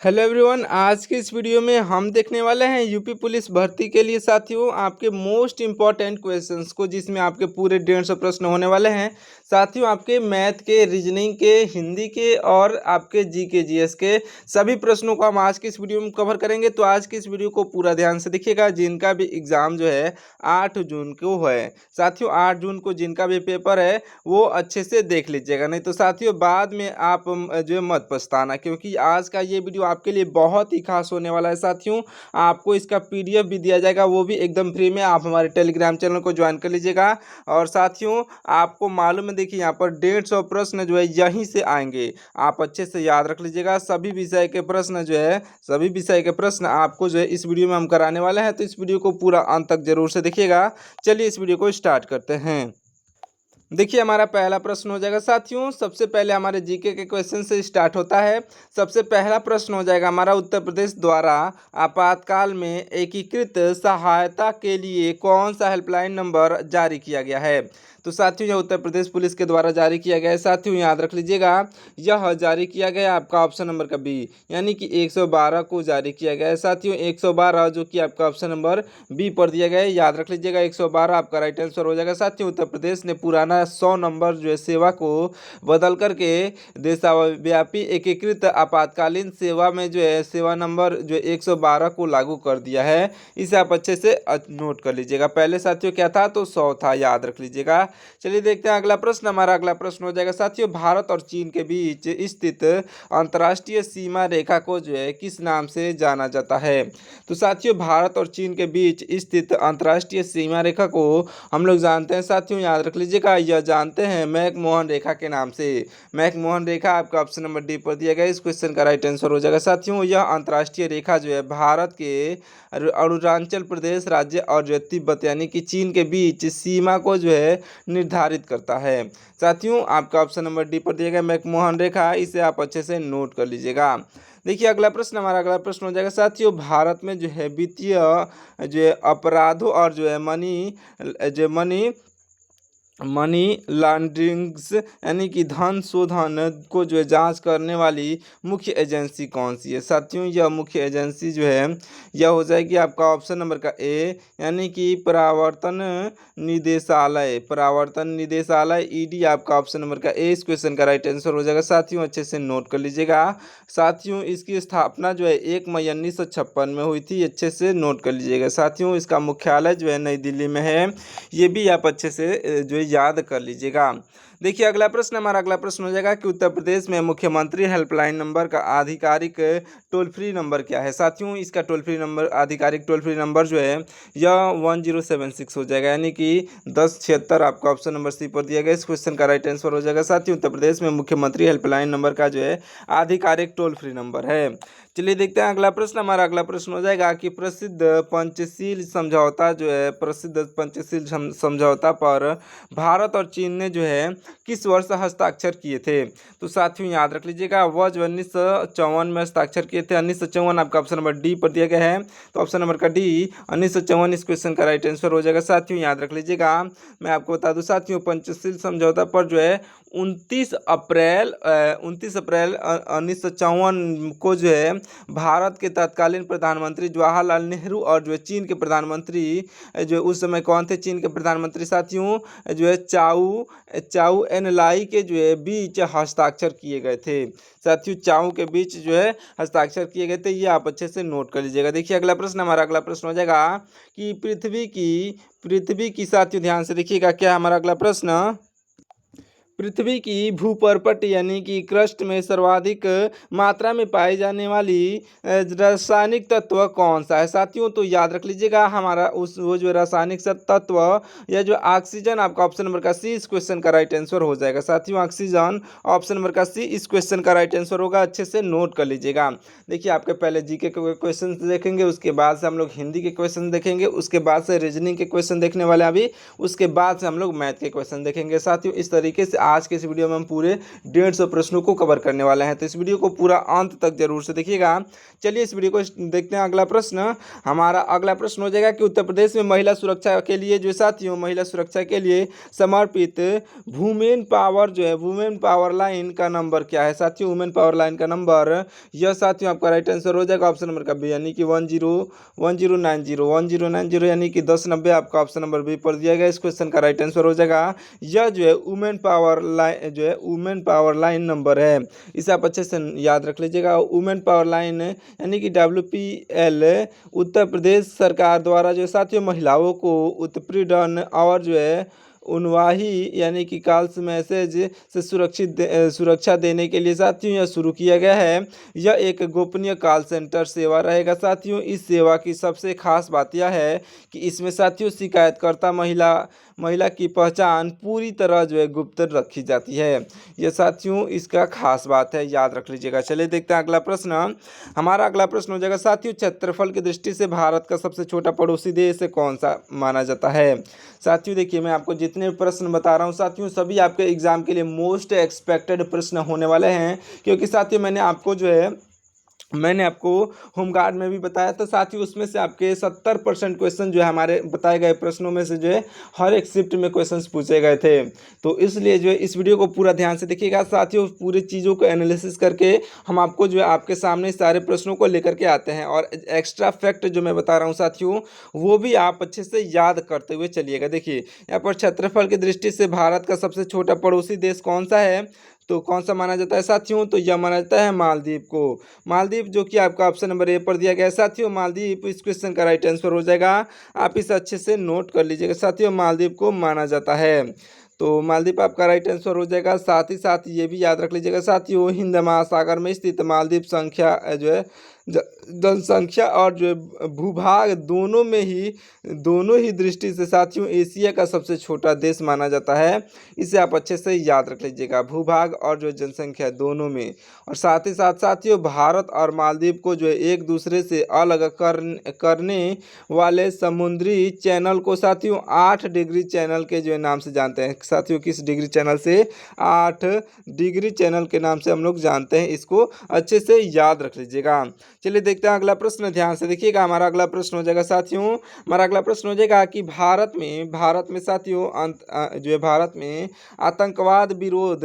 Hello everyone, आज के इस वीडियो में हम देखने वाले हैं यूपी पुलिस भर्ती के लिए साथियों आपके मोस्ट इम्पॉर्टेंट क्वेश्चंस को, जिसमें आपके पूरे 150 प्रश्न होने वाले हैं। साथियों आपके मैथ के, रीजनिंग के, हिंदी के और आपके जीके जीएस के सभी प्रश्नों को हम आज के इस वीडियो में कवर करेंगे। तो आज के इस वीडियो को पूरा ध्यान से देखिएगा। जिनका भी एग्ज़ाम जो है 8 जून को है साथियों, 8 जून को जिनका भी पेपर है वो अच्छे से देख लीजिएगा, नहीं तो साथियों बाद में आप जो है मत पछताना, क्योंकि आज का ये वीडियो आपके लिए बहुत ही खास होने वाला है साथियों। आपको इसका पीडीएफ भी दिया जाएगा, वो भी एकदम फ्री में। आप हमारे टेलीग्राम चैनल को ज्वाइन कर लीजिएगा। और साथियों आपको मालूम है, देखिए यहाँ पर 150 प्रश्न जो है यहीं से आएंगे। आप अच्छे से याद रख लीजिएगा। सभी विषय के प्रश्न जो है, सभी विषय के प्रश्न आपको जो है इस वीडियो में हम कराने वाले हैं। तो इस वीडियो को पूरा अंत तक जरूर से देखिएगा। चलिए इस वीडियो को स्टार्ट करते हैं। देखिए हमारा पहला प्रश्न हो जाएगा साथियों, सबसे पहले हमारे जीके के क्वेश्चन से स्टार्ट होता है। सबसे पहला प्रश्न हो जाएगा हमारा, उत्तर प्रदेश द्वारा आपातकाल में एकीकृत सहायता के लिए कौन सा हेल्पलाइन नंबर जारी किया गया है। तो साथियों यह उत्तर प्रदेश पुलिस के द्वारा जारी किया गया है। साथियों याद रख लीजिएगा, यह जारी किया गया आपका ऑप्शन नंबर का बी, यानी कि 112 को जारी किया गया है। साथियों 112 जो कि आपका ऑप्शन नंबर बी पर दिया गया है, याद रख लीजिएगा 112 आपका राइट आंसर हो जाएगा। साथियों उत्तर प्रदेश ने पुराना 100 नंबर जो है सेवा को बदल करके देशव्यापी एकीकृत आपातकालीन सेवा में जो है सेवा नंबर जो 112 को लागू कर दिया है। इसे आप अच्छे से नोट कर लीजिएगा। पहले साथियों क्या था, तो 100 था, याद रख लीजिएगा। चलिए देखते हैं अगला प्रश्न। हमारा अगला प्रश्न हो जाएगा साथियों, भारत और चीन के बीच स्थित अंतर्राष्ट्रीय सीमा रेखा को जो है किस नाम से जाना जाता है। तो साथियों भारत और चीन के बीच स्थित अंतर्राष्ट्रीय सीमा रेखा को हम लोग जानते हैं साथियों, याद रख लीजिएगा, यह जानते हैं मैकमोहन रेखा के नाम से। मैकमोहन रेखा आपका ऑप्शन नंबर डी पर दिया गया। इस क्वेश्चन का राइट आंसर हो जाएगा साथियों, यह अंतर्राष्ट्रीय रेखा जो है भारत के अरुणाचल प्रदेश राज्य और जो तिब्बत यानी कि चीन के बीच सीमा को जो है निर्धारित करता है। साथियों आपका ऑप्शन नंबर डी पर दिया गया मैकमोहन रेखा, इसे आप अच्छे से नोट कर लीजिएगा। देखिए अगला प्रश्न, हमारा अगला प्रश्न हो जाएगा साथियों, भारत में जो है वित्तीय जो है अपराधों और जो है मनी लॉन्ड्रिंग्स यानी कि धन शोधन को जो है जांच करने वाली मुख्य एजेंसी कौन सी है। साथियों यह मुख्य एजेंसी जो है यह हो जाएगी आपका ऑप्शन नंबर का ए, यानी कि प्रवर्तन निदेशालय ईडी आपका ऑप्शन नंबर का ए। इस क्वेश्चन का राइट आंसर हो जाएगा साथियों, अच्छे से नोट कर लीजिएगा। साथियों इसकी स्थापना जो है 1 मई 1956 में हुई थी, अच्छे से नोट कर लीजिएगा। साथियों इसका मुख्यालय जो है नई दिल्ली में है, ये भी आप अच्छे से जो है याद कर लीजिएगा। देखिए अगला प्रश्न, हमारा अगला प्रश्न हो जाएगा कि उत्तर प्रदेश में मुख्यमंत्री हेल्पलाइन नंबर का आधिकारिक टोल फ्री नंबर क्या है। साथियों इसका टोल फ्री नंबर, आधिकारिक टोल फ्री नंबर जो है यह 1076 हो जाएगा, यानी कि 1076 आपका ऑप्शन नंबर सी पर दिया गया। इस क्वेश्चन का राइट आंसर हो जाएगा साथियों, उत्तर प्रदेश में मुख्यमंत्री हेल्पलाइन नंबर का जो है आधिकारिक टोल फ्री नंबर है। चलिए देखते हैं अगला प्रश्न। हमारा अगला प्रश्न हो जाएगा कि प्रसिद्ध पंचशील समझौता पर भारत और चीन ने जो है किस वर्ष हस्ताक्षर किए थे। तो साथियों याद रख लीजिएगा, वह जो 1954 में हस्ताक्षर किए थे। 1954 आपका ऑप्शन नंबर डी पर दिया गया है, तो ऑप्शन नंबर का डी 1954 इस क्वेश्चन का राइट आंसर हो जाएगा। साथियों याद रख लीजिएगा, मैं आपको बता दूं साथियों, पंचशील समझौता पर जो है 29 अप्रैल 1954 को जो है भारत के तत्कालीन प्रधानमंत्री जवाहरलाल नेहरू और जो है चीन के प्रधानमंत्री जो उस समय कौन थे, चीन के प्रधानमंत्री साथियों जो है चाउ एनलाई के जो है बीच हस्ताक्षर किए गए थे। साथियों चाउ के बीच जो है हस्ताक्षर किए गए थे, ये आप अच्छे से नोट कर लीजिएगा। देखिए अगला प्रश्न, हमारा अगला प्रश्न हो जाएगा कि पृथ्वी की साथियों ध्यान से देखिएगा, क्या हमारा अगला प्रश्न, पृथ्वी की भूपर्पट यानी कि क्रस्ट में सर्वाधिक मात्रा में पाई जाने वाली रासायनिक तत्व कौन सा है। साथियों तो याद रख लीजिएगा, हमारा वो जो रासायनिक तत्व या जो ऑक्सीजन आपका ऑप्शन नंबर का सी इस क्वेश्चन का राइट आंसर हो जाएगा। साथियों ऑक्सीजन ऑप्शन नंबर का सी इस क्वेश्चन का राइट आंसर होगा, अच्छे से नोट कर लीजिएगा। देखिए आपके पहले जीके के क्वेश्चन देखेंगे, उसके बाद से हम लोग हिंदी के क्वेश्चन देखेंगे, उसके बाद से रीजनिंग के क्वेश्चन देखने वाले अभी, उसके बाद से हम लोग मैथ के क्वेश्चन देखेंगे। साथियों इस तरीके से आज के इस वीडियो में हम पूरे 150 प्रश्नों को कवर करने वाले हैं, तो इस वीडियो को पूरा अंत तक जरूर से देखिएगा। चलिए इस वीडियो को देखते हैं। अगला प्रश्न, हमारा अगला प्रश्न हो जाएगा कि उत्तर प्रदेश में महिला सुरक्षा के लिए जो साथियों महिला सुरक्षा के लिए समर्पित वुमेन पावर जो है वुमेन पावर लाइन का नंबर क्या है। साथियों वुमेन पावर लाइन का नंबर, यह साथियों आपका राइट आंसर हो जाएगा ऑप्शन नंबर का बी, यानी कि 1090 यानी कि 1090 आपका ऑप्शन नंबर बी पर दिया गया। इस क्वेश्चन का राइट आंसर हो जाएगा। यह जो है वुमेन पावर लाइन जो है वुमेन पावर लाइन नंबर है, इसे आप अच्छे से याद रख लीजिएगा। वुमेन पावर लाइन यानी कि WPL उत्तर प्रदेश सरकार द्वारा जो साथियों महिलाओं को उत्पीड़न और जो है उनवाही यानी कि कॉल्स मैसेज से सुरक्षा देने के लिए साथियों यह शुरू किया गया है। यह एक गोपनीय कॉल सेंटर सेवा रहेगा साथियों। इस सेवा की सबसे खास बात यह है कि इसमें साथियों शिकायतकर्ता महिला की पहचान पूरी तरह जो है गुप्त रखी जाती है। यह साथियों इसका खास बात है, याद रख लीजिएगा। चलिए देखते हैं अगला प्रश्न। हमारा अगला प्रश्न हो जाएगा साथियों क्षेत्रफल की दृष्टि से भारत का सबसे छोटा पड़ोसी देश कौन सा माना जाता है। साथियों देखिए, मैं आपको जितने प्रश्न बता रहा हूँ साथियों सभी आपके एग्जाम के लिए मोस्ट एक्सपेक्टेड प्रश्न होने वाले हैं, क्योंकि साथियों मैंने आपको होमगार्ड में भी बताया था साथियों, उसमें से आपके 70% क्वेश्चन जो है हमारे बताए गए प्रश्नों में से जो है हर एक शिफ्ट में क्वेश्चंस पूछे गए थे। तो इसलिए जो है इस वीडियो को पूरा ध्यान से देखिएगा साथियों। पूरी चीज़ों को एनालिसिस करके हम आपको जो है आपके सामने सारे प्रश्नों को लेकर के आते हैं, और एक्स्ट्रा फैक्ट जो मैं बता रहा हूँ साथियों वो भी आप अच्छे से याद करते हुए चलिएगा। देखिए यहाँ पर क्षेत्रफल की दृष्टि से भारत का सबसे छोटा पड़ोसी देश कौन सा है, तो कौन सा माना जाता है साथियों, तो यह माना जाता है मालदीव को। मालदीव जो कि आपका ऑप्शन नंबर ए पर दिया गया है साथियों। मालदीव इस क्वेश्चन का राइट आंसर हो जाएगा। आप इसे अच्छे से नोट कर लीजिएगा साथियों, मालदीव को माना जाता है। तो मालदीव आपका राइट आंसर हो जाएगा। साथ ही साथ ये भी याद रख लीजिएगा साथियों, हिंद महासागर में स्थित मालदीव संख्या जो है जनसंख्या और जो भूभाग दोनों ही दृष्टि से साथियों एशिया का सबसे छोटा देश माना जाता है। इसे आप अच्छे से याद रख लीजिएगा, भूभाग और जो जनसंख्या दोनों में। और साथ ही साथ साथियों भारत और मालदीव को जो है एक दूसरे से अलग करने वाले समुद्री चैनल को साथियों 8 डिग्री चैनल के जो है नाम से जानते हैं साथियों। किस डिग्री चैनल से, 8 डिग्री चैनल के नाम से हम लोग जानते हैं। इसको अच्छे से याद रख लीजिएगा। चलिए देखते हैं अगला प्रश्न, ध्यान से देखिएगा। हमारा अगला प्रश्न हो जाएगा साथियों, हमारा अगला प्रश्न हो जाएगा कि भारत में साथियों जो है भारत में आतंकवाद विरोध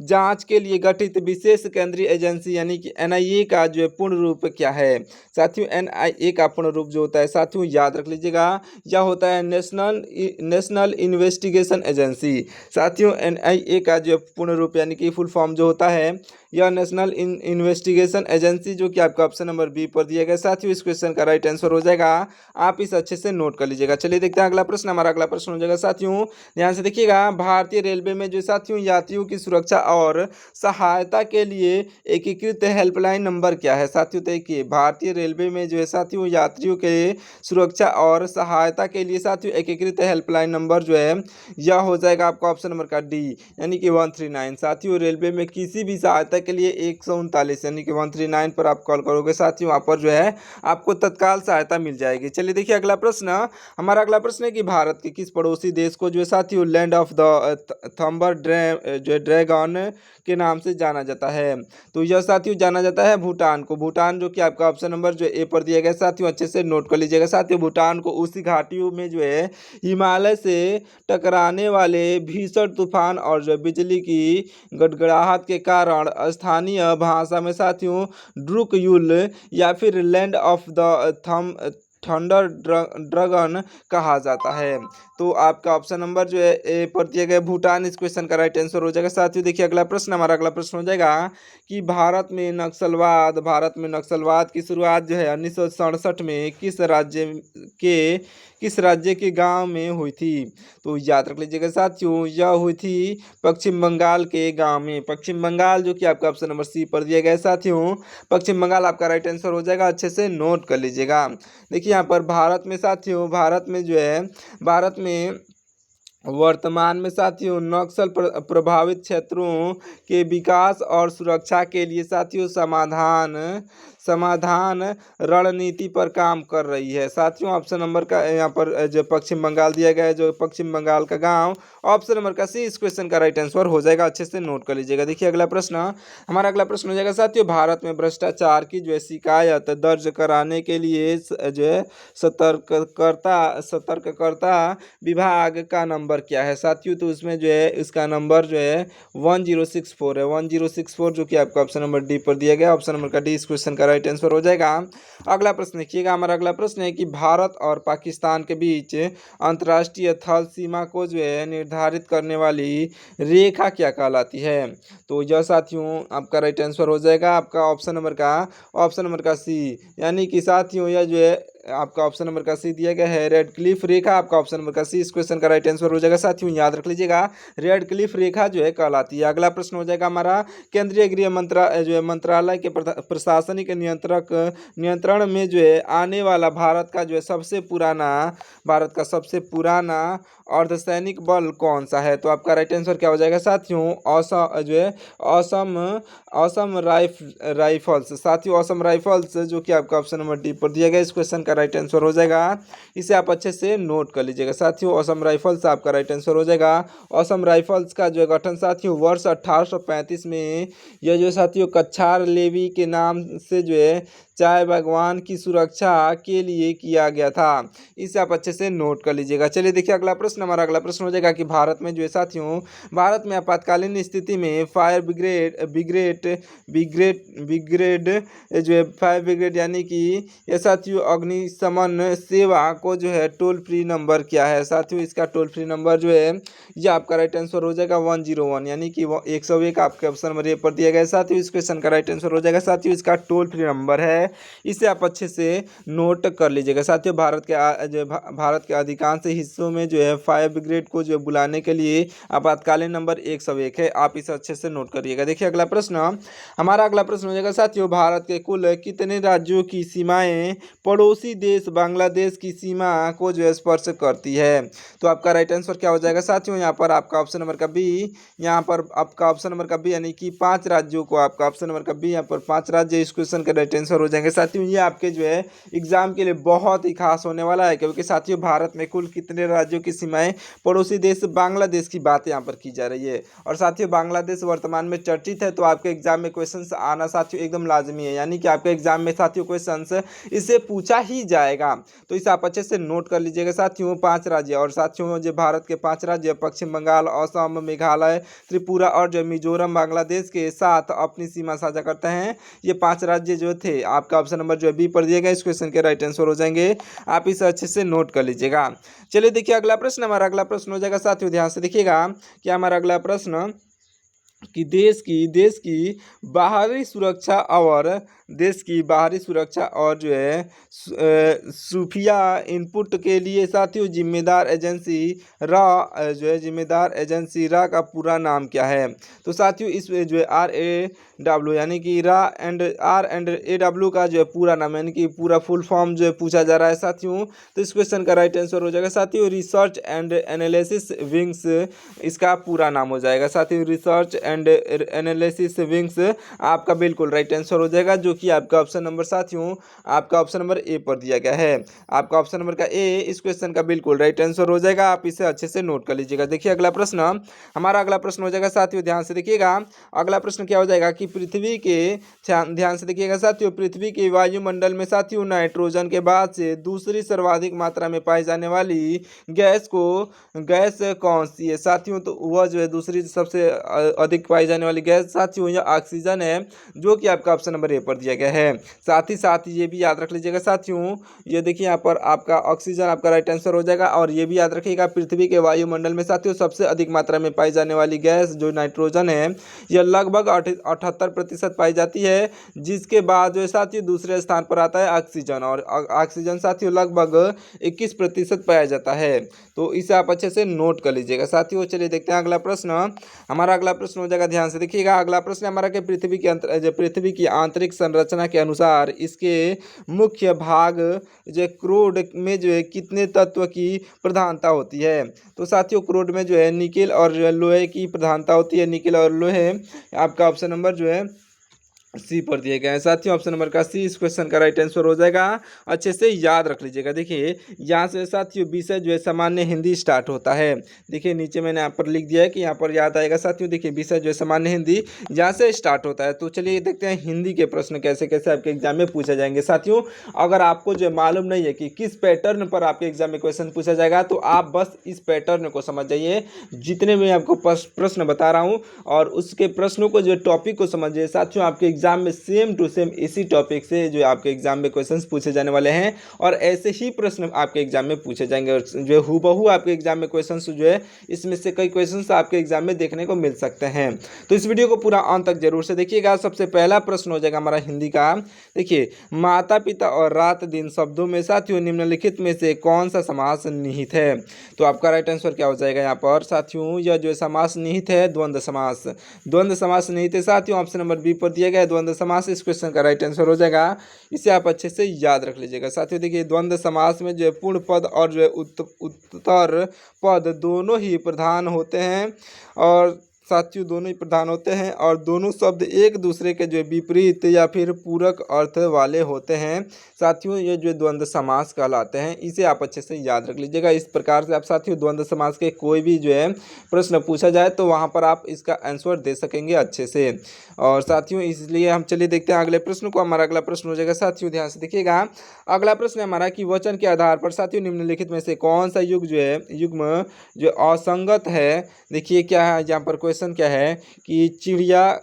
जांच के लिए गठित विशेष केंद्रीय एजेंसी यानी कि NIA का जो है पूर्ण रूप क्या है। साथियों NIA का पूर्ण रूप जो होता है साथियों याद रख लीजिएगा, यह होता है नेशनल इन्वेस्टिगेशन एजेंसी। साथियों NIA का जो पूर्ण रूप यानी कि फुल फॉर्म जो होता है यह नेशनल इन्वेस्टिगेशन एजेंसी, जो कि आपका ऑप्शन नंबर बी पर दिया गया साथियों। इस क्वेश्चन का राइट आंसर हो जाएगा। आप इसे अच्छे से नोट कर लीजिएगा। चलिए देखते हैं अगला प्रश्न। हमारा अगला प्रश्न हो जाएगा साथियों, ध्यान से देखिएगा। भारतीय रेलवे में जो साथियों यात्रियों की सुरक्षा और सहायता के लिए एकीकृत हेल्पलाइन नंबर क्या है। साथियों देखिए, भारतीय रेलवे में जो है साथियों यात्रियों के सुरक्षा और सहायता के लिए साथियों एकीकृत हेल्पलाइन नंबर जो है यह हो जाएगा आपका ऑप्शन नंबर का डी, यानी कि 139। साथियों रेलवे में किसी भी सहायता के लिए 139 यानी कि 139 पर आप कॉल करोगे साथियों, वहाँ पर जो है आपको तत्काल सहायता मिल जाएगी। चलिए देखिए अगला प्रश्न। हमारा अगला प्रश्न है कि भारत के किस पड़ोसी देश को जो है साथियों लैंड ऑफ द थंबर ड्रैगन के नाम से जाना जाता है। तो यह साथियों जाना जाता है भूटान को। भूटान जो कि आपका ऑप्शन नंबर जो ए पर दिया गया साथियों, अच्छे से नोट कर लीजिएगा साथियों। भूटान को उसी घाटियों में जो है हिमालय से टकराने वाले भीषण तूफान और जो बिजली की गड़गड़ाहट के कारण स्थानीय भाषा में साथियों ड्रुकयुल या फिर land of the thunder dragon कहा जाता है। तो आपका ऑप्शन नंबर जो है ए पर दिया गया भूटान, इस क्वेश्चन का राइट आंसर हो जाएगा साथियों। देखिए अगला प्रश्न, हमारा अगला प्रश्न हो जाएगा कि भारत में नक्सलवाद की शुरुआत जो है 1967 में किस राज्य के गांव में हुई थी। तो याद रख लीजिएगा साथियों, यह हुई थी पश्चिम बंगाल के गांव में। पश्चिम बंगाल जो कि आपका ऑप्शन नंबर सी पर दिया गया है साथियों, पश्चिम बंगाल आपका राइट आंसर हो जाएगा। अच्छे से नोट कर लीजिएगा। देखिए यहाँ पर भारत में वर्तमान में साथियों नक्सल प्रभावित क्षेत्रों के विकास और सुरक्षा के लिए साथियों समाधान रणनीति पर काम कर रही है। साथियों ऑप्शन नंबर का यहाँ पर जो पश्चिम बंगाल दिया गया है, जो पश्चिम बंगाल का गांव, ऑप्शन नंबर का सी इस क्वेश्चन का राइट आंसर हो जाएगा। अच्छे से नोट कर लीजिएगा। देखिए अगला प्रश्न, हमारा अगला प्रश्न हो जाएगा साथियों, भारत में भ्रष्टाचार की जो है शिकायत दर्ज कराने के लिए जो है सतर्कता विभाग का नंबर क्या है साथियों? तो उसमें जो है इसका नंबर जो है 1064 है, 1064, जो कि आपका ऑप्शन नंबर डी पर दिया गया। ऑप्शन नंबर का डी इस क्वेश्चन का राइट आंसर हो जाएगा। अगला प्रश्न देखिएगा, हमारा अगला प्रश्न है कि भारत और पाकिस्तान के बीच अंतर्राष्ट्रीय थल सीमा को जो है निर्धारित करने वाली रेखा क्या कहलाती है? तो यह साथियों आपका राइट आंसर हो जाएगा आपका ऑप्शन नंबर का सी, यानी कि साथियों यह जो है आपका ऑप्शन नंबर का सी दिया गया है रेड क्लिफ रेखा। आपका ऑप्शन नंबर का सी इस क्वेश्चन का राइट आंसर हो जाएगा। साथियों याद रख लीजिएगा, रेड क्लिफ रेखा जो है कहलाती है। अगला प्रश्न हो जाएगा हमारा, केंद्रीय गृह मंत्रालय के प्रशासनिक नियंत्रण में जो है आने वाला भारत का सबसे पुराना अर्धसैनिक बल कौन सा है? तो आपका राइट आंसर क्या हो जाएगा साथियों? असम राइफल्स। साथियों असम राइफल्स, जो कि आपका ऑप्शन नंबर डी पर दिया गया, इस क्वेश्चन का राइट आंसर हो जाएगा। इसे आप अच्छे से नोट कर लीजिएगा साथियों, असम राइफल्स आपका राइट आंसर हो जाएगा। असम राइफल्स का जो गठन साथियों वर्ष 1835 में यह जो साथियों कछार लेवी के नाम से जो है चाय बागवान की सुरक्षा के लिए किया गया था। इसे आप अच्छे से नोट कर लीजिएगा। चलिए देखिए अगला प्रश्न, हमारा अगला प्रश्न हो जाएगा कि भारत में जो है साथियों, भारत में आपातकालीन स्थिति में फायर ब्रिगेड जो है फायर ब्रिगेड यानी कि ये साथियों अग्निशमन सेवा को जो है टोल फ्री नंबर क्या है? साथियों इसका टोल फ्री नंबर जो है ये आपका राइट आंसर हो जाएगा 101, यानी कि 101 आपके ऑप्शन नंबर ए पर दिया गया है। साथियों इस क्वेश्चन का राइट आंसर हो जाएगा। साथियों इसका टोल फ्री नंबर है, इसे आप अच्छे से नोट कर लीजिएगा। साथियों भारत के अधिकांश हिस्सों में जो है फायर ब्रिगेड को जो बुलाने के लिए आपातकालीन नंबर 101 है। आप इसे अच्छे से नोट करिएगा। देखिए अगला प्रश्न, हमारा अगला प्रश्न हो जाएगा साथियों, भारत के कुल कितने राज्यों की सीमाएं पड़ोसी देश बांग्लादेश की सीमा को जो है स्पर्श करती है? तो आपका राइट आंसर क्या हो जाएगा साथियों? यहाँ पर आपका ऑप्शन नंबर का बी, यानी कि 5 राज्यों को, आपका ऑप्शन नंबर का बी, यहाँ पर 5 राज्य इस क्वेश्चन के राइट आंसर हो जाएंगे। साथियों ये आपके जो है एग्जाम के लिए बहुत ही खास होने वाला है, क्योंकि साथियों भारत में कुल कितने राज्यों की सीमाएं पड़ोसी देश बांग्लादेश की बात यहाँ पर की जा रही है। और साथियों बांग्लादेश वर्तमान में चर्चित है, तो आपके एग्जाम में क्वेश्चन आना साथियों एकदम लाजमी है, यानी कि आपके एग्जाम में साथियों क्वेश्चन इससे पूछा ही जाएगा। तो इसे आप अच्छे से नोट कर लीजिएगा साथियों, 5 राज्य। और साथियों जो भारत के 5 राज्य पश्चिम बंगाल, असम, मेघालय, त्रिपुरा और जो मिजोरम बांग्लादेश के साथ अपनी सीमा साझा करते हैं। ये 5 राज्य जो थे आपका ऑप्शन नंबर जो है बी पर दिया गया, इस क्वेश्चन के राइट आंसर हो जाएंगे। आप इसे अच्छे से नोट कर लीजिएगा। चलिए देखिए अगला प्रश्न, हमारा अगला प्रश्न हो जाएगा साथियों, ध्यान से देखिएगा कि हमारा अगला प्रश्न कि देश की बाहरी सुरक्षा और जो है खुफिया इनपुट के लिए साथियों जिम्मेदार एजेंसी रा का पूरा नाम क्या है? तो साथियों इस जो है RAW यानी कि RAW का जो है पूरा नाम, यानी कि पूरा फुल फॉर्म जो है पूछा जा रहा है साथियों। तो इस क्वेश्चन का राइट आंसर हो जाएगा साथियों रिसर्च एंड एनालिसिस विंग्स, इसका पूरा नाम हो जाएगा साथियों रिसर्च एंड एनालिसिस विंग्स। आपका बिल्कुल राइट आंसर हो जाएगा, जो कि आपका ऑप्शन नंबर साथियों आपका ऑप्शन नंबर ए पर दिया गया है। आपका ऑप्शन नंबर का ए इस क्वेश्चन का बिल्कुल राइट आंसर हो जाएगा। आप इसे अच्छे से नोट कर लीजिएगा। देखिए अगला प्रश्न, हमारा अगला प्रश्न हो जाएगा साथियों, ध्यान से देखिएगा। अगला प्रश्न क्या हो जाएगा कि पृथ्वी के, ध्यान से देखिएगा साथियों, पृथ्वी के वायुमंडल में साथियों नाइट्रोजन के बाद से दूसरी सर्वाधिक मात्रा में पाई जाने वाली गैस कौन सी है साथियों? तो वह जो है दूसरी सबसे अधिक पाई जाने वाली गैस साथियों यह ऑक्सीजन है, जो कि आपका ऑप्शन नंबर ए पर दिया गया है। साथ ही साथ ये भी याद रख लीजिएगा साथियों, ये देखिए यहाँ पर आपका ऑक्सीजन आपका राइट आंसर हो जाएगा। और ये भी याद रखिएगा पृथ्वी के वायुमंडल में साथियों सबसे अधिक मात्रा में पाई जाने वाली गैस जो नाइट्रोजन है यह लगभग 78% पाई जाती है, जिसके बाद जो साथियों दूसरे स्थान पर आता है ऑक्सीजन, और ऑक्सीजन साथियों लगभग 21% पाया जाता है। तो इसे आप अच्छे से नोट कर लीजिएगा साथियों। चलिए देखते हैं अगला प्रश्न, हमारा अगला प्रश्न हो हो जाएगा। ध्यान से देखिएगा। अगला प्रश्न हमारा कि पृथ्वी की आंतरिक संरचना के अनुसार इसके मुख्य भाग जो क्रूड में जो है कितने तत्व की प्रधानता होती है। तो साथियों क्रूड में जो है निकेल और जो है लोहे की प्रधानता होती है। निकेल और लोहे आपका ऑप्शन नंबर जो है सी पर दिए गए हैं। साथियों ऑप्शन नंबर का सी इस क्वेश्चन का राइट आंसर हो जाएगा। अच्छे से याद रख लीजिएगा। देखिए यहाँ से साथियों विषय जो है सामान्य हिंदी स्टार्ट होता है। देखिए नीचे मैंने यहाँ पर लिख दिया है कि यहाँ पर याद आएगा। साथियों देखिए विषय जो है सामान्य हिंदी यहाँ से स्टार्ट होता है। तो चलिए देखते हैं हिंदी के प्रश्न कैसे कैसे आपके एग्जाम में पूछे जाएंगे। साथियों अगर आपको जो मालूम नहीं है कि किस पैटर्न पर आपके एग्जाम में क्वेश्चन पूछा जाएगा तो आप बस इस पैटर्न को समझ जाइए। जितने भी आपको प्रश्न बता रहा हूँ और उसके प्रश्नों को जो टॉपिक को समझिए। साथियों आपके एग्जाम में सेम टू सेम इसी टॉपिक से जो आपके एग्जाम में क्वेश्चंस पूछे जाने वाले हैं और ऐसे ही प्रश्न आपके एग्जाम में पूछे जाएंगे और जो हूबहू आपके एग्जाम में क्वेश्चंस जो है इसमें से कई क्वेश्चंस आपके एग्जाम में देखने को मिल सकते हैं। तो इस वीडियो को पूरा अंत तक जरूर से देखिएगा। सबसे पहला प्रश्न हो जाएगा हमारा हिंदी का। देखिए माता पिता और रात दिन शब्दों में साथियों निम्नलिखित में से कौन सा समास निहित है। तो आपका राइट आंसर क्या हो जाएगा यहाँ पर साथियों। यह जो समास निहित है द्वंद्व समास। द्वंद्व समास निहित है साथियों। ऑप्शन नंबर बी पर दिया गया है द्वंद्व समास। इस क्वेश्चन का राइट आंसर हो जाएगा। इसे आप अच्छे से याद रख लीजिएगा। साथियों देखिए द्वंद्व समास में जो है पूर्ण पद और जो है उत्तर पद दोनों ही प्रधान होते हैं और साथियों दोनों ही प्रधान होते हैं और दोनों शब्द एक दूसरे के जो विपरीत या फिर पूरक अर्थ वाले होते हैं। साथियों ये जो द्वंद्व समास कहलाते हैं। इसे आप अच्छे से याद रख लीजिएगा। इस प्रकार से आप साथियों द्वंद्व समास के कोई भी जो है प्रश्न पूछा जाए तो वहाँ पर आप इसका आंसर दे सकेंगे अच्छे से। और साथियों इसलिए हम चलिए देखते हैं अगले प्रश्न को। हमारा अगला प्रश्न हो जाएगा साथियों ध्यान से देखिएगा। अगला प्रश्न हमारा कि वचन के आधार पर साथियों निम्नलिखित में से कौन सा युग्म जो असंगत है। देखिए क्या है यहाँ पर क्वेश्चन क्या है कि चिड़िया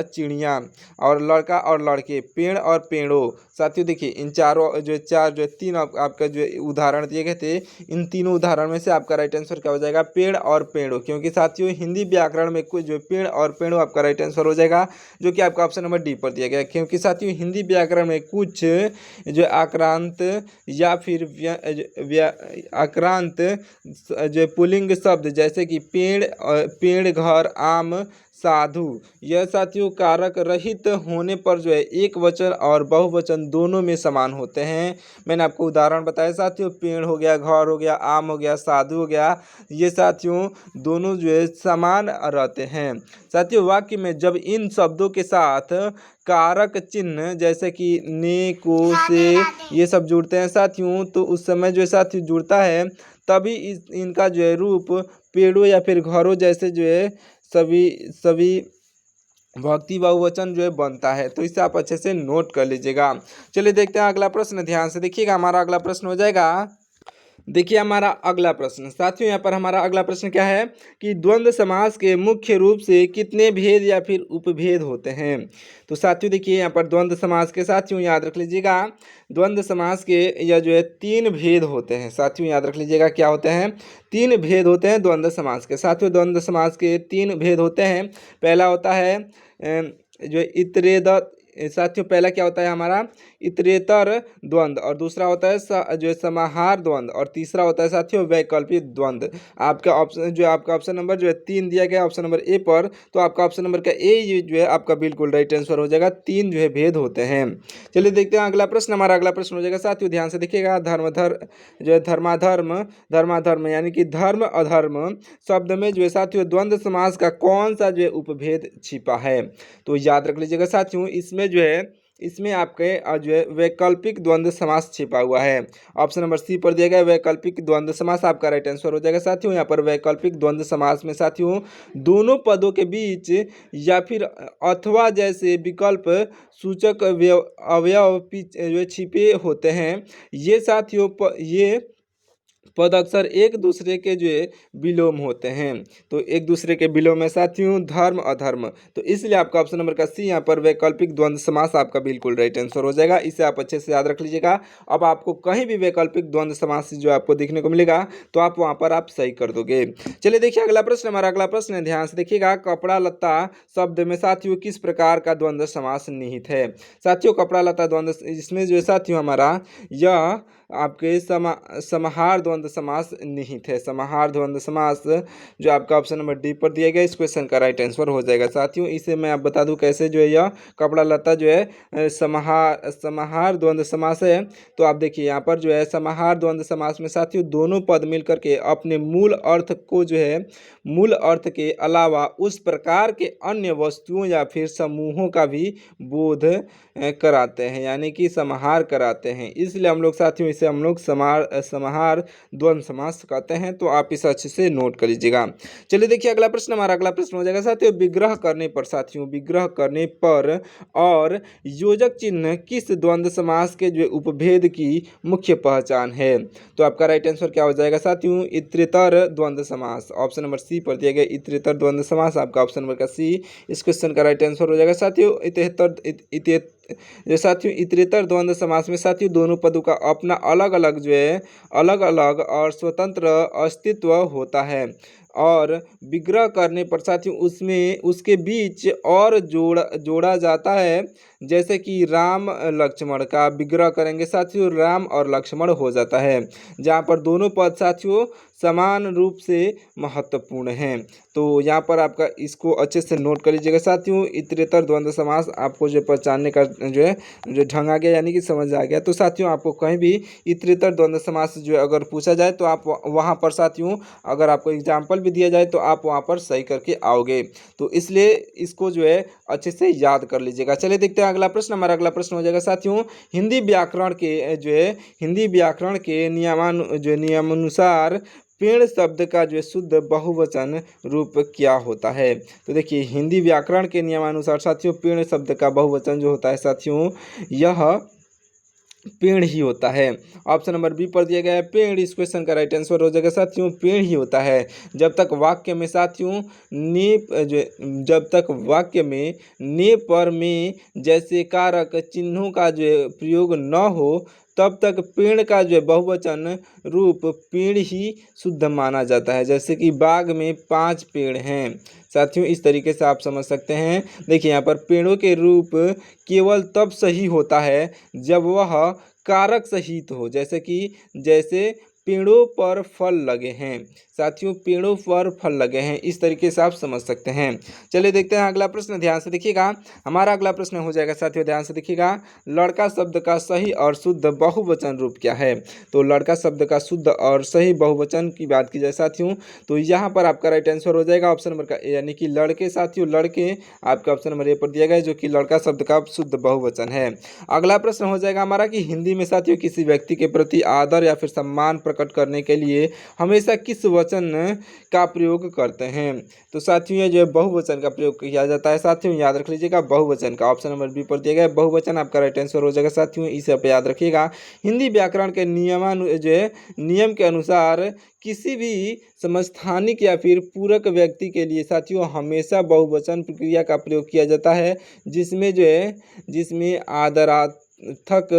चिड़िया और लड़का और लड़के पेड़ और पेड़ों। साथियों देखिए इन चार जो तीन आपका जो उदाहरण दिए गए थे इन तीनों उदाहरण में से आपका राइट आंसर क्या हो जाएगा पेड़ और पेड़ों। क्योंकि साथियों हिंदी व्याकरण में कुछ जो पेड़ और पेड़ों आपका राइट आंसर हो जाएगा जो कि आपका ऑप्शन नंबर डी पर दिया गया। क्योंकि साथियों हिंदी व्याकरण में कुछ जो आक्रांत या फिर आक्रांत जो पुल्लिंग शब्द जैसे कि पेड़ घर आम साधु यह साथियों कारक रहित होने पर जो है एक वचन और बहुवचन दोनों में समान होते हैं। मैंने आपको उदाहरण बताया साथियों पेड़ हो गया घर हो गया आम हो गया साधु हो गया ये साथियों दोनों जो है समान रहते हैं। साथियों वाक्य में जब इन शब्दों के साथ कारक चिन्ह जैसे कि ने को से ये सब जुड़ते हैं साथियों तो उस समय जो है साथियों जुड़ता है तभी इनका जो है रूप पेड़ों या फिर घरों जैसे जो है सभी भक्ति बहुवचन जो है बनता है। तो इसे आप अच्छे से नोट कर लीजिएगा। चलिए देखते हैं अगला प्रश्न। ध्यान से देखिएगा। हमारा अगला प्रश्न हो जाएगा। देखिए हमारा अगला प्रश्न साथियों यहाँ पर हमारा अगला प्रश्न क्या है कि द्वंद्व समास के मुख्य रूप से कितने भेद या फिर उपभेद होते हैं। तो साथियों देखिए यहाँ पर द्वंद्व समास के साथियों याद रख लीजिएगा द्वंद्व समास के यह जो है तीन भेद होते हैं। साथियों याद रख लीजिएगा क्या होते हैं तीन भेद होते हैं द्वंद्व समास के। साथियों द्वंद्व समास के तीन भेद होते हैं। पहला होता है जो इतरेतर। साथियों पहला क्या होता है हमारा इतरेतर द्वंद्व और दूसरा होता है जो समाहार द्वंद्व और तीसरा होता है साथियों वैकल्पिक द्वंद्व। आपका ऑप्शन नंबर जो है 3 दिया गया ऑप्शन नंबर ए पर। तो आपका ऑप्शन नंबर का ए जो है आपका बिल्कुल राइट आंसर हो जाएगा। 3 जो है भेद होते हैं। चलिए देखते हैं अगला प्रश्न। हमारा अगला प्रश्न हो जाएगा साथियों ध्यान से देखिएगा जो है धर्माधर्म यानी कि धर्म अधर्म शब्द में जो है साथियों द्वंद्व समास का कौन सा जो है उपभेद छिपा है। तो याद रख लीजिएगा साथियों इसमें आपके जो है वैकल्पिक द्वंद्व समास छिपा हुआ है। ऑप्शन नंबर सी पर दिया गया वैकल्पिक द्वंद्व समास आपका राइट आंसर हो जाएगा। साथियों यहाँ पर वैकल्पिक द्वंद्व समास में साथियों दोनों पदों के बीच या फिर अथवा जैसे विकल्प सूचक अवयव जो छिपे होते हैं। ये साथियों ये पद अक्सर एक दूसरे के जो है विलोम होते हैं। तो एक दूसरे के विलोम में साथियों धर्म अधर्म। तो इसलिए आपका ऑप्शन नंबर का सी यहाँ पर वैकल्पिक द्वंद्व समास आपका बिल्कुल राइट आंसर हो जाएगा। इसे आप अच्छे से याद रख लीजिएगा। अब आपको कहीं भी वैकल्पिक द्वंद्व समास जो आपको देखने को मिलेगा तो आप वहाँ पर आप सही कर दोगे। चलिए देखिए अगला प्रश्न। हमारा अगला प्रश्न है ध्यान से देखिएगा कपड़ा लत्ता शब्द में साथियों किस प्रकार का द्वंद्व समास निहित है। साथियों कपड़ा लत्ता द्वंद्व इसमें जो है साथियों हमारा यह आपके समाहार द्वंद्व द्वंद्व समास निहित है। समाहार द्वंद्व समास जो आपका ऑप्शन नंबर डी पर दिया गया, इस क्वेश्चन का राइट आंसर हो जाएगा। साथियों इसे मैं आप बता दूं कैसे जो है यह कपड़ा लत्ता जो है समाहार द्वंद्व समास है। तो आप देखिए यहाँ पर जो है समाहार द्वंद्व समास में साथियों दोनों पद मिलकर के अपने मूल अर्थ को जो है मूल अर्थ के अलावा उस प्रकार के अन्य वस्तुओं या फिर समूहों का भी बोध कराते हैं, यानी कि समाहार कराते हैं। इसलिए हम लोग साथियों इसे हम लोग समाहार द्वंद्व समास कहते हैं। तो आप इसे अच्छे से नोट कर लीजिएगा। चलिए देखिए अगला प्रश्न, हमारा अगला प्रश्न हो जाएगा साथियों विग्रह करने पर। साथियों विग्रह करने पर और योजक चिन्ह किस द्वंद्व समास के जो उपभेद की मुख्य पहचान है? तो आपका राइट आंसर क्या हो जाएगा साथियों? इतरेतर द्वंद्व समास, ऑप्शन नंबर सी पर दिया गया इतरेतर द्वंद्व समास आपका ऑप्शन नंबर का सी इस क्वेश्चन का राइट आंसर हो जाएगा। साथियों इतरेतर द्वंद्व समास में साथियों दोनों पदों का अपना अलग अलग जो है अलग अलग और स्वतंत्र अस्तित्व होता है, और विग्रह करने पर साथियों उसमें उसके बीच और जोड़ा जाता है। जैसे कि राम लक्ष्मण का विग्रह करेंगे साथियों राम और लक्ष्मण हो जाता है, जहाँ पर दोनों पद साथियों समान रूप से महत्वपूर्ण हैं। तो यहाँ पर आपका इसको अच्छे से नोट कर लीजिएगा साथियों। इतरेतर द्वंद्व समास आपको जो पहचानने का जो है जो ढंग आ गया, यानी कि समझ आ गया। तो साथियों आपको कहीं भी इतरेतर द्वंद्व समास जो अगर पूछा जाए तो आप वहाँ पर साथियों अगर आपको एग्जाम्पल भी दिया जाए तो आप वहाँ पर सही करके आओगे। तो इसलिए इसको जो है अच्छे से याद कर लीजिएगा। चलिए देखते हैं अगला प्रश्न, हमारा अगला प्रश्न हो जाएगा साथियों हिंदी व्याकरण के नियमानुसार पेड़ शब्द का जो है शुद्ध बहुवचन रूप क्या होता है? तो देखिए हिंदी व्याकरण के नियमानुसार साथियों पेड़ शब्द का बहुवचन जो होता है साथियों यह पेड़ ही होता है। ऑप्शन नंबर बी पर दिया गया है पेड़, इस क्वेश्चन का राइट आंसर हो जाएगा साथियों पेड़ ही होता है। जब तक वाक्य में साथियों ने पर में जैसे कारक चिन्हों का जो प्रयोग न हो तब तक पेड़ का जो बहुवचन रूप पेड़ ही शुद्ध माना जाता है। जैसे कि बाग में 5 पेड़ हैं साथियों, इस तरीके से आप समझ सकते हैं। देखिए यहाँ पर पेड़ों के रूप केवल तब सही होता है जब वह कारक सहित हो, जैसे पेड़ों पर फल लगे हैं साथियों, पेड़ों पर फल लगे हैं, इस तरीके से आप समझ सकते हैं। चलिए देखते हैं अगला प्रश्न, ध्यान से देखिएगा। हमारा अगला प्रश्न हो जाएगा साथियों ध्यान से देखिएगा लड़का शब्द का सही और शुद्ध बहुवचन रूप क्या है? तो लड़का शब्द का शुद्ध और सही बहुवचन की बात की जाए साथियों तो यहाँ पर आपका राइट आंसर हो जाएगा ऑप्शन नंबर का ए, यानी कि लड़के साथियों लड़के आपका ऑप्शन नंबर ए पर दिया गया है, जो कि लड़का शब्द का शुद्ध बहुवचन है। अगला प्रश्न हो जाएगा हमारा कि हिंदी में साथियों किसी व्यक्ति के प्रति आदर या फिर सम्मान प्रकट करने के लिए हमेशा किस वचन का प्रयोग करते हैं? तो साथियों ये जो है बहुवचन का प्रयोग किया जाता है साथियों, याद रख लीजिएगा बहुवचन का, ऑप्शन नंबर बी पर दिया गया है बहुवचन आपका राइट आंसर हो जाएगा साथियों, इसे आप याद रखिएगा। हिंदी व्याकरण के नियम के अनुसार किसी भी समस्थानिक या फिर पूरक व्यक्ति के लिए साथियों हमेशा बहुवचन प्रक्रिया का प्रयोग किया जाता है, जिसमें आदरार्थक